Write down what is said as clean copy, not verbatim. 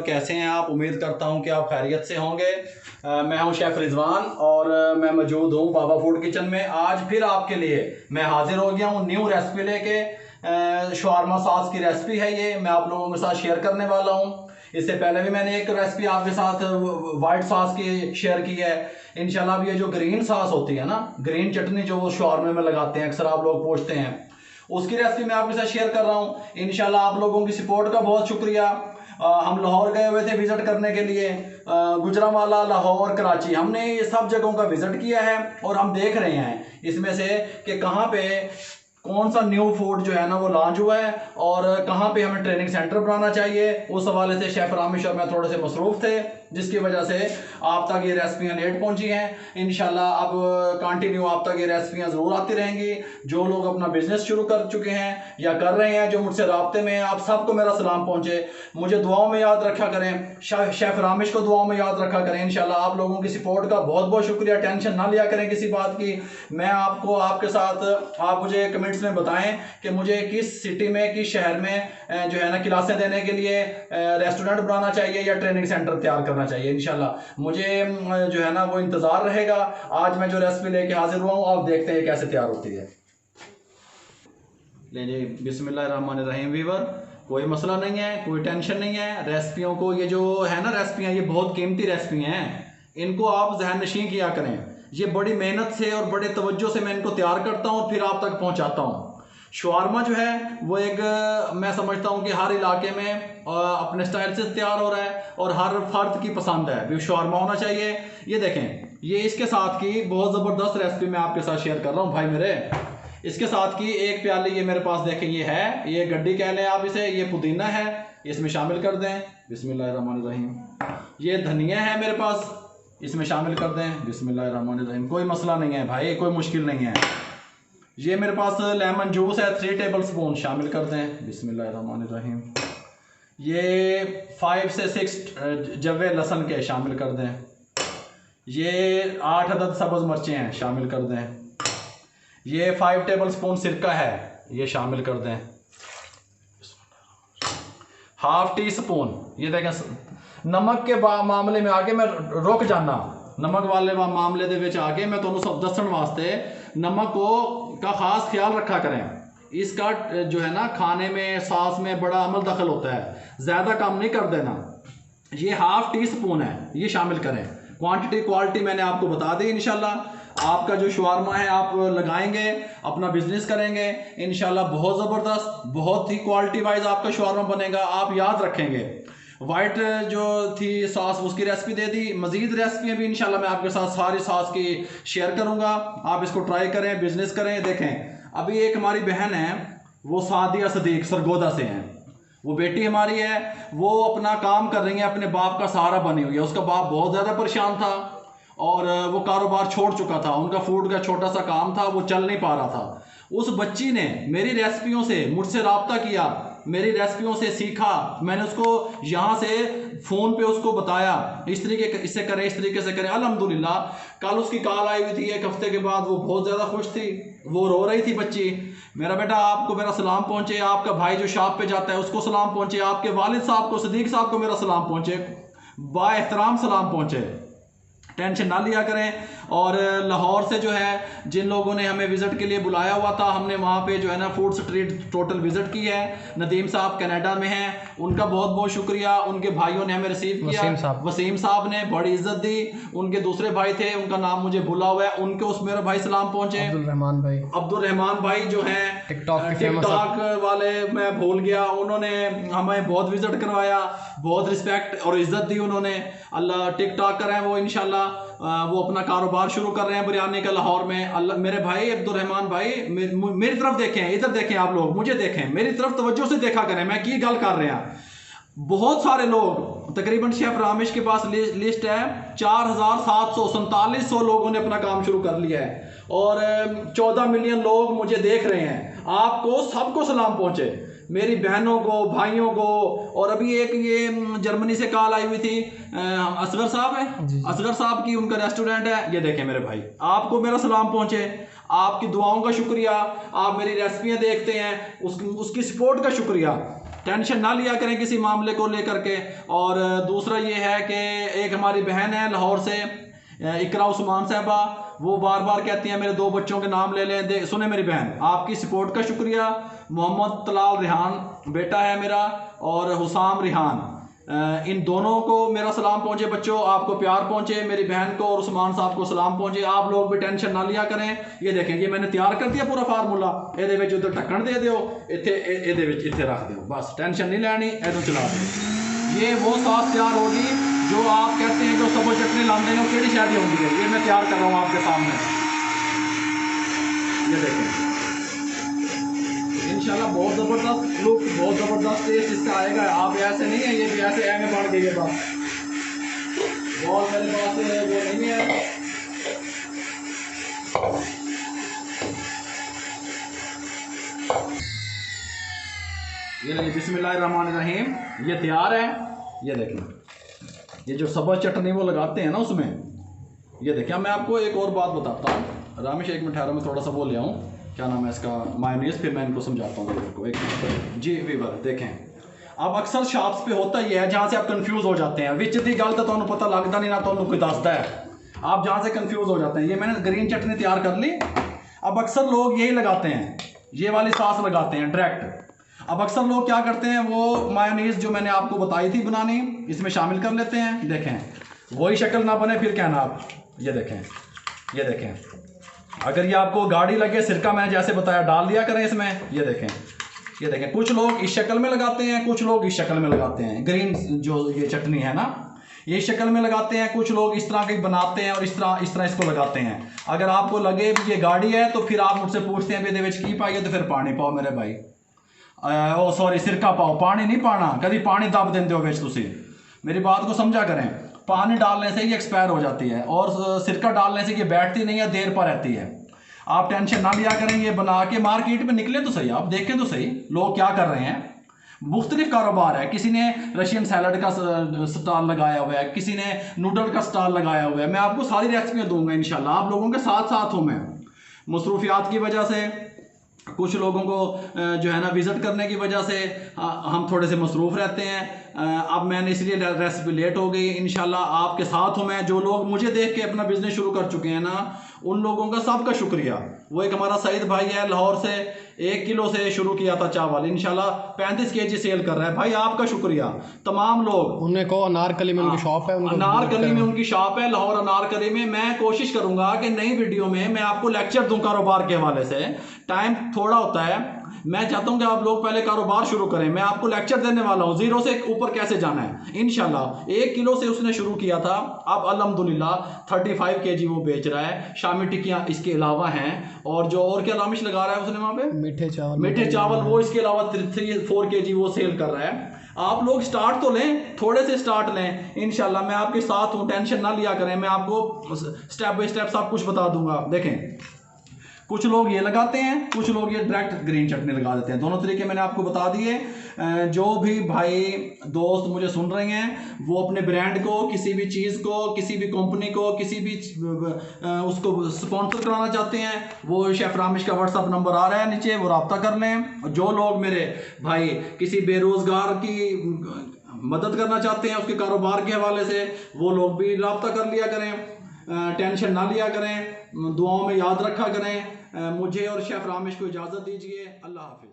कैसे हैं आप? उम्मीद करता हूं कि आप खैरियत से होंगे। मैं हूं शेफ़ रिजवान और मैं मौजूद हूं बाबा फूड किचन में। आज फिर आपके लिए मैं हाजिर हो गया हूं न्यू रेसिपी लेके। शवारमा सॉस की रेसिपी है ये, मैं आप लोगों के साथ शेयर करने वाला हूं। इससे पहले भी मैंने एक रेसिपी आपके साथ वाइट सॉस की शेयर की है। इंशाल्लाह अब ये जो ग्रीन सॉस होती है ना, ग्रीन चटनी जो वो शवारमे में लगाते हैं, अक्सर आप लोग पूछते हैं, उसकी रेसिपी मैं आपके साथ शेयर कर रहा हूँ। इंशाल्लाह आप लोगों की सपोर्ट का बहुत शुक्रिया। हम लाहौर गए हुए थे विजिट करने के लिए, गुजरांवाला, लाहौर, कराची, हमने ये सब जगहों का विजिट किया है और हम देख रहे हैं इसमें से कि कहाँ पे कौन सा न्यू फूड जो है ना वो लॉन्च हुआ है और कहाँ पे हमें ट्रेनिंग सेंटर बनाना चाहिए। उस हवाले से शेफ रामेश और मैं थोड़े से मसरूफ थे, जिसकी वजह से आप तक ये रेसिपियाँ लेट पहुंची हैं। इंशाल्लाह अब कंटिन्यू आप तक ये रेसिपियाँ ज़रूर आती रहेंगी। जो लोग अपना बिजनेस शुरू कर चुके हैं या कर रहे हैं, जो मुझसे राब्ते में हैं, आप सबको मेरा सलाम पहुँचे। मुझे दुआओं में याद रखा करें, शेफ रामेश को दुआओं में याद रखा करें। इंशाल्लाह आप लोगों की सपोर्ट का बहुत बहुत शुक्रिया। टेंशन ना लिया करें किसी बात की। मैं आपको आपके साथ, आप मुझे कमेंट्स में बताएं कि मुझे किस सिटी में, किस शहर में जो है ना क्लासें देने के लिए रेस्टोरेंट बनाना चाहिए या ट्रेनिंग सेंटर तैयार करना चाहिए। इंशाल्लाह मुझे जो है ना वो इंतज़ार रहेगा। आज मैं जो रेसिपी लेके हाजिर हुआ हूँ, आप देखते हैं कैसे तैयार होती है। ले जी, बिस्मिल्लाहिर्रहमानिर्रहीम। वीवर, कोई मसला नहीं है, कोई टेंशन नहीं है। रेसिपियों को, ये जो है ना रेसिपियाँ, ये बहुत कीमती रेसिपी हैं, इनको आप जहन नशीं किया करें। ये बड़ी मेहनत से और बड़े तवज्जो से मैं इनको तैयार करता हूँ और फिर आप तक पहुँचाता हूँ। शवारमा जो है वो एक, मैं समझता हूँ कि हर इलाके में अपने स्टाइल से तैयार हो रहा है और हर फर्द की पसंद है भी शवारमा होना चाहिए। ये देखें, ये इसके साथ की बहुत ज़बरदस्त रेसिपी मैं आपके साथ शेयर कर रहा हूँ भाई मेरे। इसके साथ की एक प्याली ये मेरे पास देखें, ये है, ये गड्डी कह लें आप इसे, ये पुदीना है, इसमें शामिल कर दें। बिस्मिल्लाहिर्रहमानिर्रहीम। ये धनिया है मेरे पास, इसमें शामिल कर दें। बिस्मिल्लाहिर्रहमानिर्रहीम। कोई मसला नहीं है भाई, कोई मुश्किल नहीं है। ये मेरे पास लेमन जूस है, 3 टेबल स्पून शामिल कर दें। बिस्मिल्लाहिर्रहमानिर्रहीम। ये 5 से 6 जवे लहसुन के शामिल कर दें। ये 8 अदद सब्ज़ मिर्चें हैं, शामिल कर दें। ये 5 टेबल स्पून सिरका है, ये शामिल कर दें। हाफ टी स्पून, ये देखें, नमक के मामले में आगे मैं रुक जाना, नमक वाले मामले दे विच आगे मैं तुहानू सब दस्सण वास्ते नमक को का खास ख्याल रखा करें। इसका जो है ना खाने में, सास में बड़ा अमल दखल होता है, ज़्यादा कम नहीं कर देना। ये हाफ टी स्पून है, ये शामिल करें। क्वांटिटी क्वालिटी मैंने आपको बता दी। इंशाल्लाह आपका जो शवारमा है आप लगाएंगे, अपना बिजनेस करेंगे, इंशाल्लाह बहुत ज़बरदस्त, बहुत ही क्वालिटी वाइज आपका शवारमा बनेगा। आप याद रखेंगे। वाइट जो थी सॉस, उसकी रेसिपी दे दी। मज़ीद रेसिपियाँ भी इंशाल्लाह मैं आपके साथ सारी सॉस की शेयर करूँगा। आप इसको ट्राई करें, बिजनेस करें। देखें, अभी एक हमारी बहन है, वो सादिया सदीक सरगोदा से हैं, वो बेटी हमारी है, वो अपना काम कर रही है, अपने बाप का सहारा बनी हुई है। उसका बाप बहुत ज़्यादा परेशान था और वो कारोबार छोड़ चुका था, उनका फूड का छोटा सा काम था, वो चल नहीं पा रहा था। उस बच्ची ने मेरी रेसिपियों से मुझसे रब्ता किया, मेरी रेसिपियों से सीखा। मैंने उसको यहाँ से फ़ोन पे उसको बताया, इस तरीके इससे करें, इस तरीके से करें। अल्हम्दुलिल्लाह कल उसकी कॉल आई हुई थी 1 हफ्ते के बाद, वो बहुत ज़्यादा खुश थी, वो रो रही थी बच्ची। मेरा बेटा, आपको मेरा सलाम पहुँचे, आपका भाई जो शॉप पे जाता है उसको सलाम पहुँचे, आपके वालिद साहब को, सदीक साहब को मेरा सलाम पहुँचे, बा एहतराम सलाम पहुँचे। टेंशन ना लिया करें। और लाहौर से जो है जिन लोगों ने हमें विज़िट के लिए बुलाया हुआ था, हमने वहाँ पे जो है ना फूड स्ट्रीट टोटल विज़िट की है। नदीम साहब कनाडा में हैं, उनका बहुत बहुत शुक्रिया। उनके भाइयों ने हमें रिसीव किया, वसीम साहब ने बड़ी इज्जत दी। उनके दूसरे भाई थे, उनका नाम मुझे भूला हुआ है, उनके उस मेरे भाई सलाम पहुँचे। अब्दुल रहमान भाई जो हैं टिकटॉक वाले, मैं भूल गया, उन्होंने हमें बहुत विज़िट करवाया, बहुत रिस्पेक्ट और इज्जत दी उन्होंने। अल्लाह टिकटॉकर हैं वो, इंशाल्लाह वो अपना कारोबार शुरू कर रहे हैं बिरयानी का लाहौर में। अल्लाह, मेरे भाई अब्दुल रहमान भाई मेरी तरफ देखें, इधर देखें, आप लोग मुझे देखें, मेरी तरफ तवज्जो से देखा करें, मैं की गल कर रहा। बहुत सारे लोग, तकरीबन शेफ रामेश के पास लिस्ट है 4747 लोगों ने अपना काम शुरू कर लिया है और 14 मिलियन लोग मुझे देख रहे हैं। आपको सबको सलाम पहुँचे, मेरी बहनों को, भाइयों को। और अभी एक ये जर्मनी से कॉल आई हुई थी, असगर साहब है, असगर साहब की, उनका रेस्टोरेंट है। ये देखें मेरे भाई, आपको मेरा सलाम पहुँचे, आपकी दुआओं का शुक्रिया। आप मेरी रेसिपियाँ देखते हैं, उसकी सपोर्ट का शुक्रिया। टेंशन ना लिया करें किसी मामले को लेकर के। और दूसरा ये है कि एक हमारी बहन है लाहौर से, इकरा उस्मान साहबा, वो बार बार कहती हैं मेरे 2 बच्चों के नाम ले लें। सुने मेरी बहन, आपकी सपोर्ट का शुक्रिया। मोहम्मद तलाल रिहान बेटा है मेरा, और हुसाम रिहान, इन दोनों को मेरा सलाम पहुंचे। बच्चों, आपको प्यार पहुंचे, मेरी बहन को और उस्मान साहब को सलाम पहुंचे। आप लोग भी टेंशन ना लिया करें। ये देखें, ये मैंने तैयार कर दिया पूरा फार्मूला। ਇਹਦੇ ਵਿੱਚ उधर ढक्कन दे दो, ਇਹਦੇ ਵਿੱਚ ਇੱਥੇ रख दो, बस टेंशन नहीं लेनी, ऐसे चला दो। ये वो सॉस तैयार होगी जो आप कहते हैं कि सब चटनी लाते हैं, केड़ी शादी होती है, ये मैं तैयार कर रहा हूँ आपके सामने। ये देखें, इंशाल्लाह बहुत ज़बरदस्त लुक, बहुत ज़बरदस्त टेस्ट इसका आएगा। आप ऐसे नहीं है, ये भी ऐसे ऐसे बढ़ गई है, बस बहुत मेरे पास वो नहीं है। ये बिस्मिल्लाहिर्रहमानिर्रहीम, ये तैयार है। ये देखें, ये जो सब्ज़ चटनी वो लगाते हैं ना उसमें, ये देखें। मैं आपको एक और बात बताता हूँ। रामेश, एक मिनट ठहरो, मैं थोड़ा सा वो ले आऊँ, क्या नाम है इसका, मायोनीज़, फिर मैं इनको समझाता हूँ वीवर को। एक जी वीवर देखें, अब अक्सर शॉप्स पे होता ही है जहाँ से आप कंफ्यूज हो जाते हैं। विच दी गल तो तुहानू पता लगता नहीं ना, तुहानू कोई दसदा है, आप जहाँ से कंफ्यूज हो जाते हैं। ये मैंने ग्रीन चटनी तैयार कर ली। अब अक्सर लोग यही लगाते हैं, ये वाली सॉस लगाते हैं डायरेक्ट। अब अक्सर लोग क्या करते हैं, वो मायोनीज़ जो मैंने आपको बताई थी बनानी, इसमें शामिल कर लेते हैं। देखें, वही शक्ल ना बने फिर कहना आप। ये देखें, ये देखें, अगर ये आपको गाढ़ी लगे, सिरका मैंने जैसे बताया डाल दिया करें इसमें। ये देखें, ये देखें, कुछ लोग इस शक्ल में लगाते हैं, कुछ लोग इस शक्ल में लगाते हैं। ग्रीन जो ये चटनी है ना, ये शक्ल में लगाते हैं, कुछ लोग इस तरह की बनाते हैं और इस तरह इसको लगाते हैं। अगर आपको लगे भी ये गाढ़ी है तो फिर आप मुझसे पूछते हैं भी की पाइए, तो फिर पानी पाओ मेरे भाई, ओ सॉरी सिरका पाओ, पानी नहीं पाना। कभी पानी दब देते हो बेच, तुसी मेरी बात को समझा करें। पानी डालने से ये एक्सपायर हो जाती है, और सिरका डालने से ये बैठती नहीं है, देर पर रहती है। आप टेंशन ना लिया करें। ये बना के मार्केट में निकले तो सही, आप देखें तो सही लोग क्या कर रहे हैं। मुख्तलिफ कारोबार है, किसी ने रशियन सैलड का स्टॉल लगाया हुआ है, किसी ने नूडल का स्टॉल लगाया हुआ है। मैं आपको सारी रेसिपियाँ दूंगा इंशाल्लाह, आप लोगों के साथ साथ हूँ मैं। मसरूफियात की वजह से, कुछ लोगों को जो है ना विज़िट करने की वजह से हम थोड़े से मसरूफ़ रहते हैं। अब मैंने इसलिए रेसिपी लेट हो गई। इंशाल्लाह आपके साथ हूँ मैं। जो लोग मुझे देख के अपना बिज़नेस शुरू कर चुके हैं ना, उन लोगों का सबका शुक्रिया। वो एक हमारा सईद भाई है लाहौर से, 1 किलो से शुरू किया था चावल, इंशाल्लाह 35 kg सेल कर रहा है। भाई आपका शुक्रिया। तमाम लोग, उन्हें कहो अनारकली में उनकी शॉप है, अनारकली में उनकी शॉप है, लाहौर अनारकली में। मैं कोशिश करूंगा कि नई वीडियो में मैं आपको लेक्चर दूं कारोबार के हवाले से। टाइम थोड़ा होता है, मैं चाहता हूं कि आप लोग पहले कारोबार शुरू करें। मैं आपको लेक्चर देने वाला हूं, 0 से ऊपर कैसे जाना है इंशाल्लाह। 1 किलो से उसने शुरू किया था, अब अल्हम्दुलिल्लाह 35 kg वो बेच रहा है। शामी टिक्कियाँ इसके अलावा हैं, और जो और क्या रामिश लगा रहा है उसने वहाँ पे, मीठे चावल वो इसके अलावा 3-4 kg वो सेल कर रहा है। आप लोग स्टार्ट तो लें, थोड़े से स्टार्ट लें, इंशाल्लाह मैं आपके साथ हूँ। टेंशन ना लिया करें, मैं आपको स्टेप बाय स्टेप सब कुछ बता दूंगा। देखें, कुछ लोग ये लगाते हैं, कुछ लोग ये डायरेक्ट ग्रीन चटनी लगा देते हैं। दोनों तरीके मैंने आपको बता दिए। जो भी भाई दोस्त मुझे सुन रहे हैं, वो अपने ब्रांड को, किसी भी चीज़ को, किसी भी कंपनी को, किसी भी उसको स्पॉन्सर कराना चाहते हैं, वो शेफ रामिश का व्हाट्सअप नंबर आ रहा है नीचे, वो रब्ता कर लें। जो लोग मेरे भाई किसी बेरोज़गार की मदद करना चाहते हैं उसके कारोबार के हवाले से, वो लोग भी रब्ता कर लिया करें। टेंशन ना लिया करें, दुआओं में याद रखा करें। मुझे और शेफ रामिश को इजाज़त दीजिए। अल्लाह हाफिज़।